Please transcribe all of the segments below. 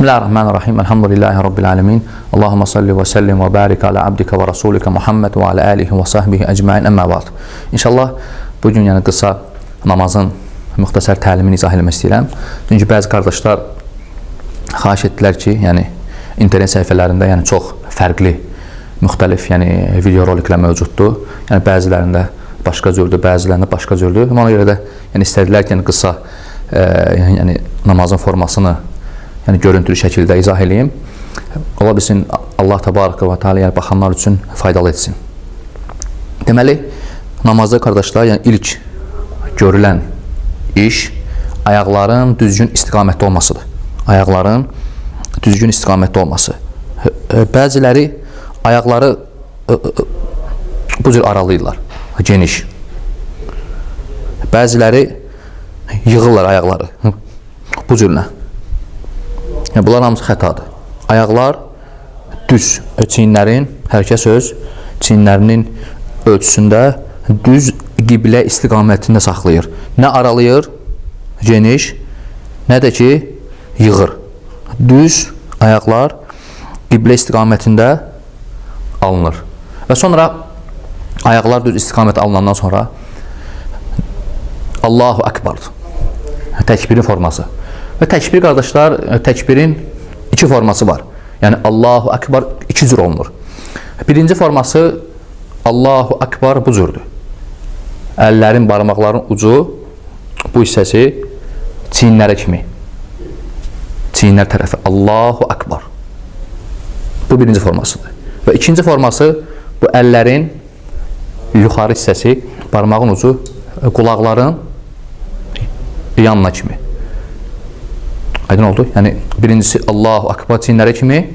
Bismillahirrahmanirrahim. Elhamdülillahi Rabbil alemin. Allahümme salli ve sellim ve barik ala abdika ve rasulika Muhammed ve ala alihi ve sahbihi ecmain əmmə ba'd. İnşallah bugün yəni qısa namazın müxtəsər təlimini izah etmək istəyirəm. Çünki bəzi qardaşlar xahiş etdilər ki, yəni internet səhifələrində yəni çox fərqli, müxtəlif yəni video roliklər mövcuddur. Yəni bəzilərində başqa cürdür, bəzilərində başqa cürdür. Ona görə də yəni istədilər ki, yəni qısa yəni namazın formasını yəni görüntülü şəkildə izah edeyim. Ola bilsin Allah təbaraka və teala yəni baxanlar üçün faydalı etsin. Deməli, namazda qardaşlar, yəni ilk görülən iş ayaqların düzgün istiqamətdə olmasıdır. Ayaqların düzgün istiqamətdə olması. Bəziləri ayaqları bu cür aralayırlar, geniş. Bəziləri yığırlar ayaqları bu cürlə. Yəni, bunlar hamısı xətadır. Ayaqlar düz, çiyinlərin, hər kəs öz çiyinlərinin ölçüsündə düz qiblə istiqamətində saxlayır. Nə aralayır, geniş, nə də ki, yığır. Düz ayaqlar qiblə istiqamətində alınır. Və sonra ayaqlar düz istiqamət alınandan sonra Allahu Akbar, təkbirin forması. Və təkbir qardaşlar, təkbirin iki forması var. Yəni Allahu Akbar iki cür olunur. Birinci forması Allahu Akbar bu cürdür. Əllərin, barmaqların ucu bu hissəsi çiyinlərə kimi. Çiyinlər tərəfi Allahu Akbar. Bu birinci formasıdır. Və ikinci forması bu əllərin yuxarı hissəsi, barmağın ucu qulaqların yanına kimi. Aydın oldu. Yəni birincisi Allahu Akbar çiyinlərə kimi,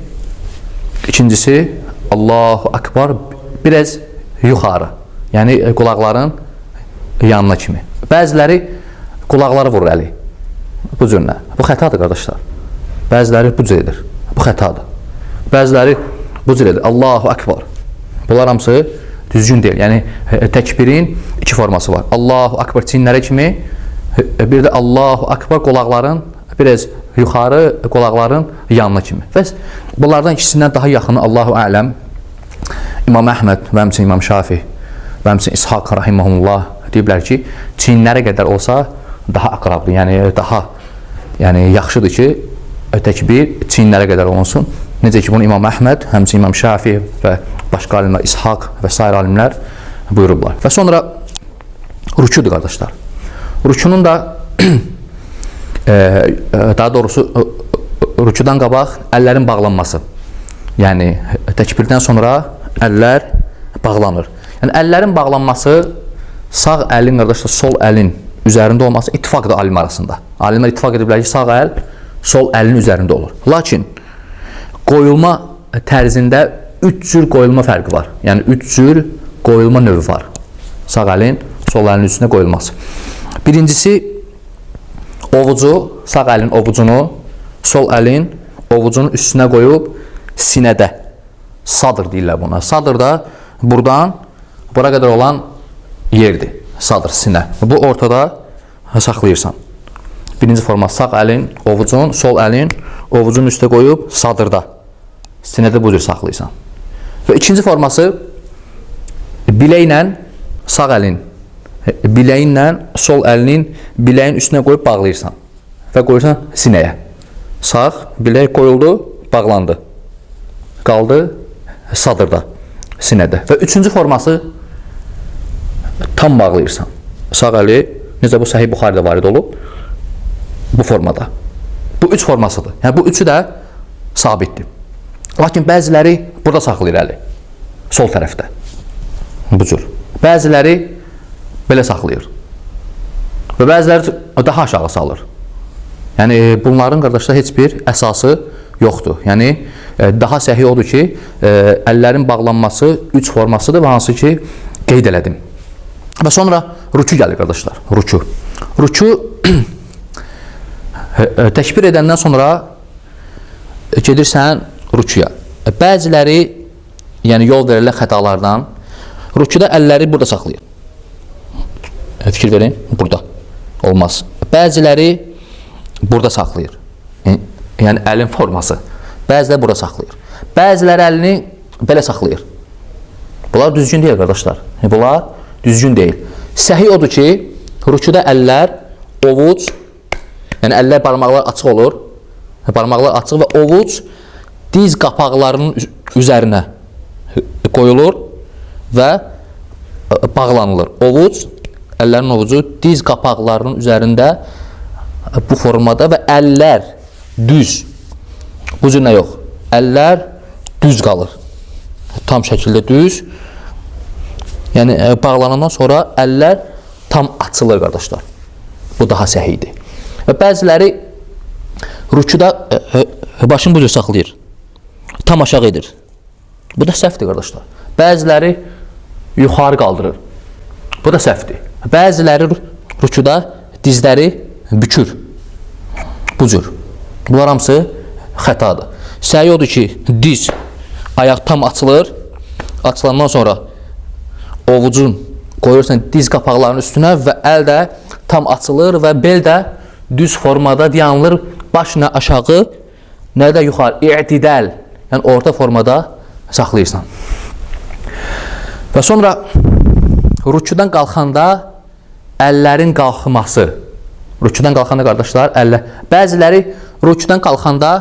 ikincisi Allahu Akbar biraz yuxarı. Yəni qulaqların yanına kimi. Bəziləri qulaqları vurur əli. Bu cürlə. Bu xətadır qardaşlar. Bəziləri bu cür edir. Bu xətadır. Bəziləri bu cür edir. Allahu Akbar. Bunlar hamısı düzgün deyil. Yəni təkbirin iki forması var. Allahu Akbar çiyinlərə kimi, bir də Allahu Akbar qulaqların biraz yuxarı, qulaqların yanına kimi. Və bunlardan ikisindən daha yaxını Allahu Ələm İmam Əhməd və həmçinin İmam Şafi və həmçinin İshaq rahimehullah deyiblər ki, çiyinlərə qədər olsa daha aqrabdır. Yəni daha yaxşıdır ki, təkbir çiyinlərə qədər olunsun. Necə ki, bunu İmam Əhməd, həmçinin İmam Şafi və başqa alimlər, İshaq və sair alimlər buyurublar. Və sonra rükudur qardaşlar. Rükunun da daha doğrusu rükudan qabaq əllərin bağlanması. Yəni təkbirdən sonra əllər bağlanır. Yəni əllərin bağlanması sağ əlin qardaşlar sol əlin üzərində olması ittifaqdır alim arasında. Alimlər ittifaq ediblər ki, sağ əl sol əlin üzərində olur. Lakin qoyulma tərzində 3 cür qoyulma fərqi var. Yəni 3 cür qoyulma növü var. Sağ əlin sol əlin üstünə qoyulması. Birincisi ovucu, sağ əlin ovucunu sol əlin ovucunun üstünə qoyub sinədə, sadır deyirlər buna. Sadır da buradan bura qədər olan yerdir. Sadır, sinə. Bu ortada saxlayırsan. Birinci forma sağ əlin ovucun, sol əlin ovucunun üstə qoyub sadırda, sinədə bu cür saxlayırsan. Və ikinci forması biləklə sağ əlin biləyinlə sol əlinin biləyin üstünə qoyub bağlayırsan və qoyursan sinəyə. Sağ bilək qoyuldu, bağlandı. Qaldı sadırda, sinədə. Və üçüncü forması tam bağlayırsan. Sağ əli, necə bu Səhih Buxaridə varid olub, bu formada. Bu üç formasıdır. Yəni bu üçü də sabitdir. Lakin bəziləri burada saxlayır əli, sol tərəfdə. Bu cür. Bəziləri belə saxlayır. Və bəziləri daha aşağı salır. Yəni bunların qardaşlar heç bir əsası yoxdur. Yəni daha səhi odur ki, əllərin bağlanması 3 formasıdır və hansı ki qeyd elədim. Və sonra rükû gəlir qardaşlar. Rükû. Rükû təkbir edəndən sonra gedirsən rükûya. Bəziləri yəni yol verirlər xətalardan. Rükûda əlləri burada saxlayır. Fikir verin, burada olmaz. Bəziləri burada saxlayır. yəni əlin forması. Bəziləri bura saxlayır. Bəziləri əlini belə saxlayır. Bunlar düzgün deyil, qardaşlar. Bunlar düzgün deyil. Səhih odur ki, rükuda əllər, ovuc, yəni əllər, barmaqlar açıq olur. Barmaqlar açıq və ovuc diz qapaqlarının üzərinə qoyulur və bağlanılır. Ovuc, əllərin ovucu diz qapaqlarının üzərində bu formada və əllər düz. Bu cür nə yox? Əllər düz qalır. Tam şəkildə düz. Yəni bağlanandan sonra əllər tam açılır, qardaşlar. Bu daha səhihdir. Və bəziləri rükuda başını bu cür saxlayır. Tam aşağı edir. Bu da səhvdir, qardaşlar. Bəziləri yuxarı qaldırır. Bu da səhvdir. Bəziləri rükuda dizləri bükür. Bu cür. Bunlar hamısı xətadır. Səhih odur ki, diz, ayaq tam açılır. Açılandan sonra ovucun qoyursan diz qapaqlarının üstünə və əl də tam açılır və bel də düz formada dayanılır. Başına aşağı, nə də yuxarı, i'tidal, yəni orta formada saxlayırsan. Və sonra rükudan qalxanda əllərin qalxması. Rükudan qalxanda, qardaşlar, əllər. Bəziləri rükudan qalxanda,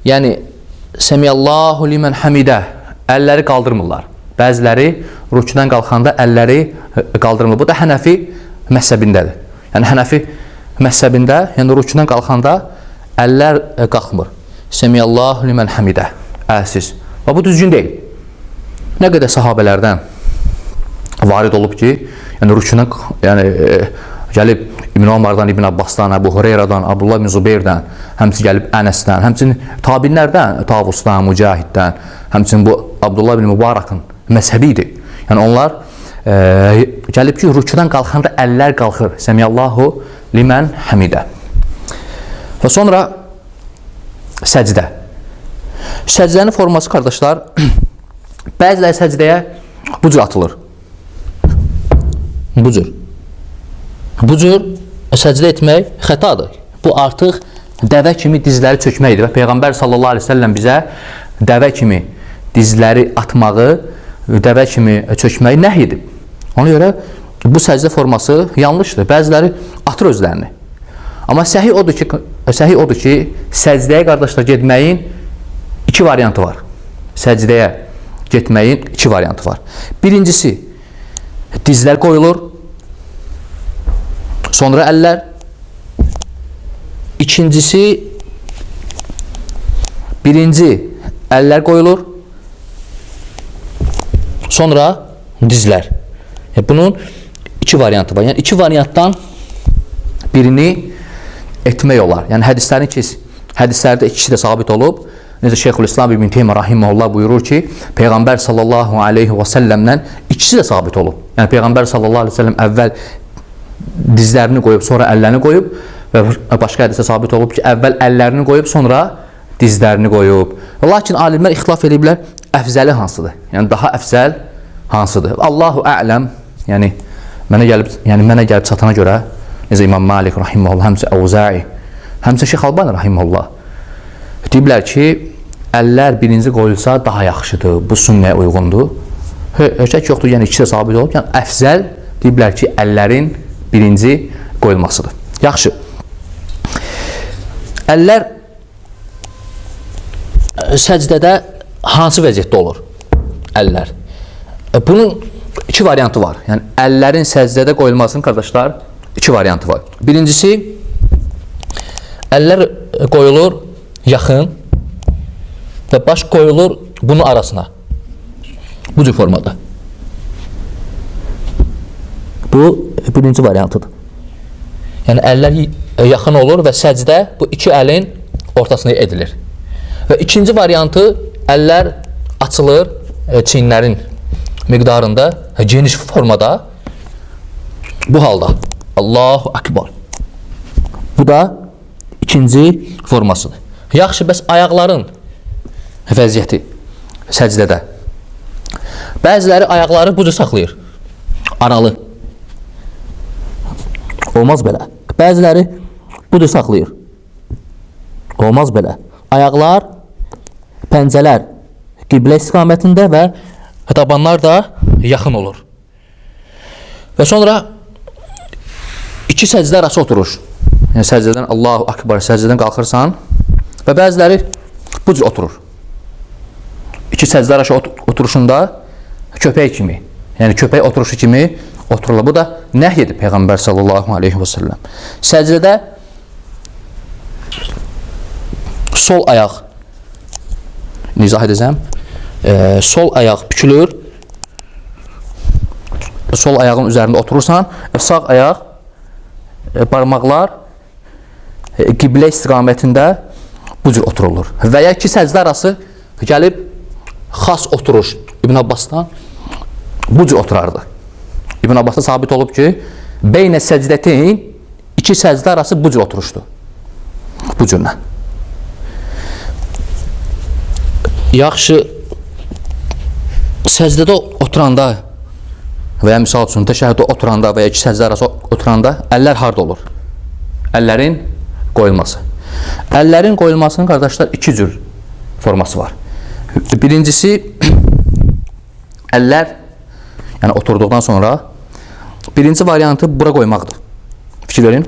yəni Semiyallahu limen hamidə, əlləri qaldırmırlar. Bəziləri rükudan qalxanda əlləri qaldırmır. Bu da Hənəfi məzhəbindədir. Yəni Hənəfi məzhəbində, yəni rükudan qalxanda əllər qalxmır. Semiyallahu limen hamidə, əlsiz. Və bu düzgün deyil. Nə qədər sahabələrdən varid olub ki, yəni rükudan, yəni gəlib İbn Ömərdən, İbn Abbasdan, Əbu Hüreyrədən, Abdullah ibn Zubeyrdən, həmçinin gəlib Ənəsdən, həmçinin tabinlərdən, Tavusdan, Mücahiddən, həmçinin bu Abdullah ibn Mübarakın məzhəbi idi. Yəni onlar gəlib ki, rükudan qalxanda əllər qalxır. Semiyallahu limen hamidə. Və sonra səcdə. Səcdənin forması, qardaşlar, bəziləri səcdəyə bu cür atılır. Bu cür. Bu cür səcdə etmək xətadır. Bu artıq dəvə kimi dizləri çökməkdir və Peyğəmbər sallallahu aleyhi ve sellem bizə dəvə kimi dizləri atmağı, dəvə kimi çökməyi nəhy edib. Ona görə bu səcdə forması yanlışdır. Bəziləri atır özlərini. Amma səhih odur ki, səcdəyə, qardaşlar, getməyin iki variantı var. Səcdəyə getməyin iki variantı var. Birincisi, dizlər qoyulur, sonra əllər. İkincisi, birinci əllər qoyulur, sonra dizlər. Bunun iki variantı var. Yəni iki variantdan birini etmək olar. Yəni hədislərdə ikisi də sabit olub. Necə Şeyxülislam İbn Teymiyyə rahimehullah buyurur ki, Peyğəmbər sallallahu aleyhi və səlləmdən ikisi də sabit olub. Yəni Peyğəmbər sallallahu aleyhi və səlləm əvvəl dizlərini qoyub, sonra əllərini qoyub və başqa hədisdə sabit olub ki, əvvəl əllərini qoyub, sonra dizlərini qoyub. Lakin alimlər ixtilaf ediblər, əfzəli hansıdır? Yəni daha əfzəl hansıdır? Allahu a'ləm. Yəni mənə gəlib çatana görə, necə İmam Malik rahimehullah, həmçə Əvza'i, həmçə Şeyx Albani rahimehullah deyiblər ki, əllər birinci qoyulsa daha yaxşıdır, bu sünnəyə uyğundur. Şək yoxdur, yəni ikisi də sabit olub. Yəni əfzəl deyiblər ki, əllərin birinci qoyulmasıdır. Yaxşı. Əllər səcdədə hansı vəziyyətdə olur? Əllər. Bunun iki variantı var. Yəni əllərin səcdədə qoyulmasının, qardaşlar, iki variantı var. Birincisi, əllər qoyulur yaxın və baş qoyulur bunun arasına. Bu cür formada. Bu birinci variantıdır. Yəni əllər yaxın olur və səcdə bu iki əlin ortasına edilir. Və ikinci variantı, əllər açılır çiyinlərin miqdarında, geniş formada, bu halda. Allahu Akbar. Bu da ikinci formasıdır. Yaxşı, bəs ayaqların vəziyyəti səcdədə. Bəziləri ayaqları bu cür saxlayır, aralı. Olmaz belə. Bəziləri bu cür saxlayır. Olmaz belə. ayaqlar, pəncələr qiblə istiqamətində və tabanlar da yaxın olur. Və sonra iki səcdə arası oturuş. Yəni səcdədən Allahu Akbar, səcdədən qalxırsan və bəziləri bu cür oturur. İki səcdə arası oturuşunda köpək kimi, yəni köpək oturuşu kimi otururlar. Bu da nəhy edib Peyğəmbər sallallahu aleyhi və səlləm. Səcdədə sol ayaq, izah edəcəm, sol ayaq bükülür, sol ayağın üzərində oturursan, sağ ayaq, barmaqlar qiblə istiqamətində bu cür oturulur. Və ya iki səcdə arası gəlib xas oturuş İbn Abbasdan bu cür oturardı. İbn Abbasda sabit olub ki, beynə səcdətin iki səcdə arası bu cür oturuşdu. Bu cürlə. Yaxşı, səcdədə oturanda və ya misal üçün təşəhhüddə oturanda və ya iki səcdə arası oturanda əllər harda olur? Əllərin qoyulması. Əllərin qoyulmasının qardaşlar iki cür forması var. Birincisi, əllər, yəni oturduqdan sonra birinci variantı bura qoymaqdır. Fikir verin,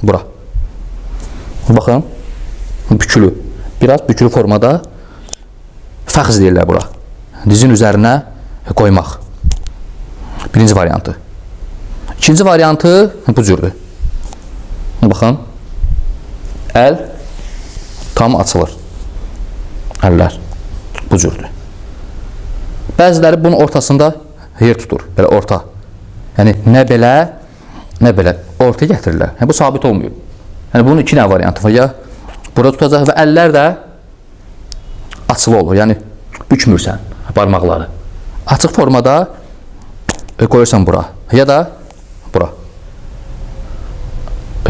bura. Baxın, bükülü, biraz bükülü formada fəxz deyirlər bura. Dizin üzərinə qoymaq. Birinci variantı. İkinci variantı bu cürdür. Baxın, əl tam açılır. Əllər bu cürdür. Bəziləri bunun ortasında yer tutur, belə orta. Yəni nə belə, nə belə ortaya gətirirlər. Yəni bu sabit olmuyor. Yəni bunun iki dənə variantı var. Ya burada tutacaq və əllər də açılı olur. Yəni bükmürsən barmaqları. Açıq formada qoyursan bura ya da bura.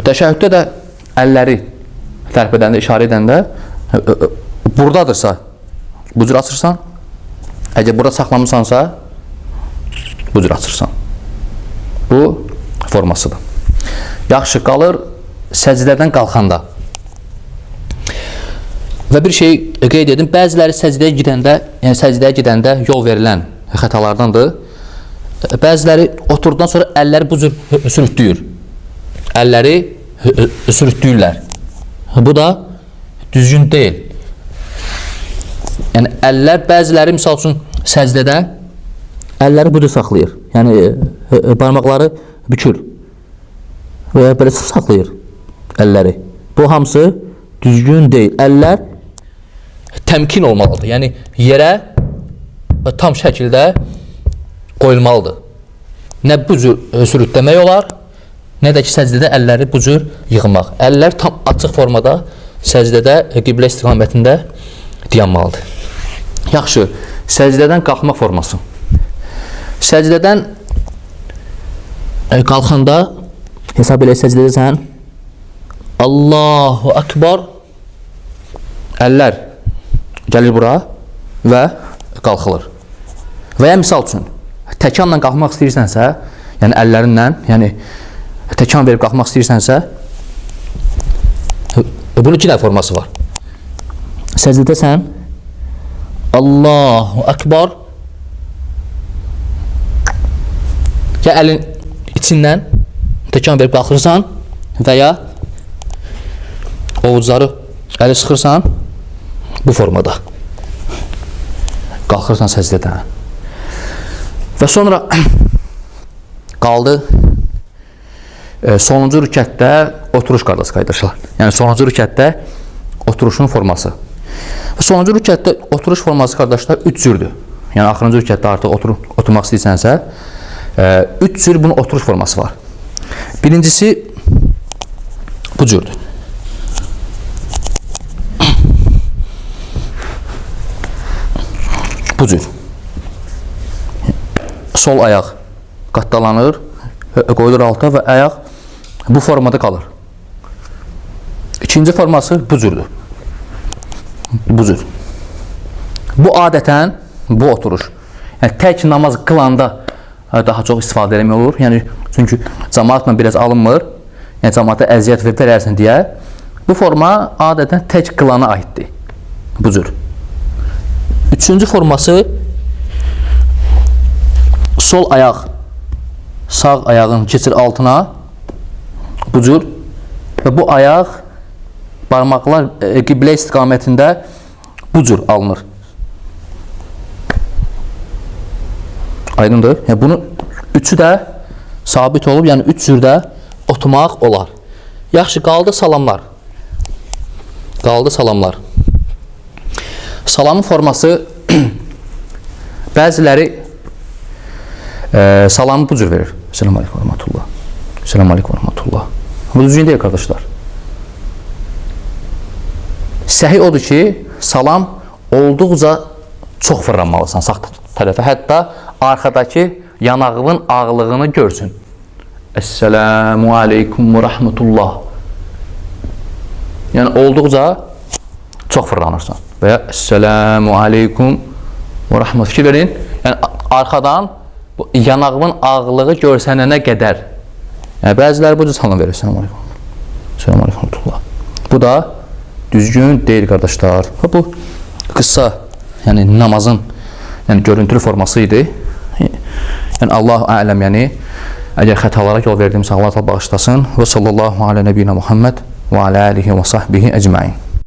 Təşəhhüddə də əlləri tərpə edəndə, işarə edəndə buradadırsa bu cür açırsan. Əgər burada saxlamırsansa bu cür açırsan. Bu formasıdır. Yaxşı, qalır səcdədən qalxanda. Və bir şey qeyd edim, bəziləri səcdəyə gedəndə, yəni səcdəyə gedəndə yol verilən xətalardandır. Bəziləri oturduqdan sonra əlləri bu cür sürütlüyür. Əlləri sürütlüyürlər. Bu da düzgün deyil. Yəni əllər, bəziləri misal üçün səcdədə əlləri bu cür saxlayır. Yəni barmaqları bükür və belə saxlayır əlləri. Bu hamısı düzgün deyil. Əllər təmkin olmalıdır. Yəni yerə tam şəkildə qoyulmalıdır. Nə bu cür sürütləmək olar, nə də ki səcdədə əlləri bu cür yığmaq. Əllər tam açıq formada səcdədə qiblə istiqamətində dayanmalıdır. Yaxşı, səcdədən qalxmaq forması. Səcdədən qalxanda hesab elə səcdədəsən Allahu Akbar, əllər gəlir bura və qalxılır. Və ya misal üçün təkanla qalxmaq istəyirsənsə, yəni əllərinlə, yəni təkan verib qalxmaq istəyirsənsə, bunun iki dənə forması var. Səcdədəsən Allahu Akbar, ya əlin içindən təkan verib qalxırsan və ya ovucları əli sıxırsan bu formada qalxırsan səcdədən. Və sonra qaldı sonuncu rükətdə oturuş qardaşlar. Yəni sonuncu rükətdə oturuşun forması. Və sonuncu rükətdə oturuş forması qardaşlar 3 cürdür. Yəni axırıncı rükətdə artıq oturmaq istəyirsənsə 3 cür bunun oturuş forması var. Birincisi bu cürdür. Bu cür. Sol ayaq qatdalanır, qoyulur alta və ayaq bu formada qalır. İkinci forması bu cürdür. Bu cür. Bu adətən bu oturuş. Yəni tək namaz qılanda daha çox istifadə eləmək olur. Yəni çünki cəmaatla biraz alınmır. Yəni cəmaata əziyyət verərsən deyə bu forma adətən tək qılana aiddir. Bu cür. Üçüncü forması sol ayaq sağ ayağın keçir altına bu cür və bu ayaq barmaqlar qiblə istiqamətində bu cür alınır. Aydındır? Yəni bunu üçü də sabit olub, yəni üç cürdə oturmaq olar. Yaxşı, qaldı salamlar. Qaldı salamlar. Salamın forması bəziləri salamı bu cür verir. Selamun aleyküm və rəhmətullah. Selamun aleyküm və rəhmətullah. Bu düzgün deyil qardaşlar. Səhi odur ki, salam olduqca çox fırlanmalısan sağ tərəfə. Hətta arxadakı yanağının ağlığını görsün. Esselamu aleyküm və rəhmətullah. Yəni olduqca çox fırlanırsan. Və ya esselamu aleyküm və rəhmətullah. Fikir verin. Yəni arxadan yanağının ağlığı görsənənə qədər. Yəni bəziləri bu cür salam verir. Selamun aleyküm. Selamun aleyküm və rəhmətullah. Bu da düzgün deyil qardaşlar. Bu qısa, yəni namazın görüntülü forması idi. Yəni Allah ələm, yəni əgər xətalara yol verdiyimsə Allah bağışlasın. Və sallallahu alə nəbiyyina Muhammed və alə alihi və sahbihi əcmain.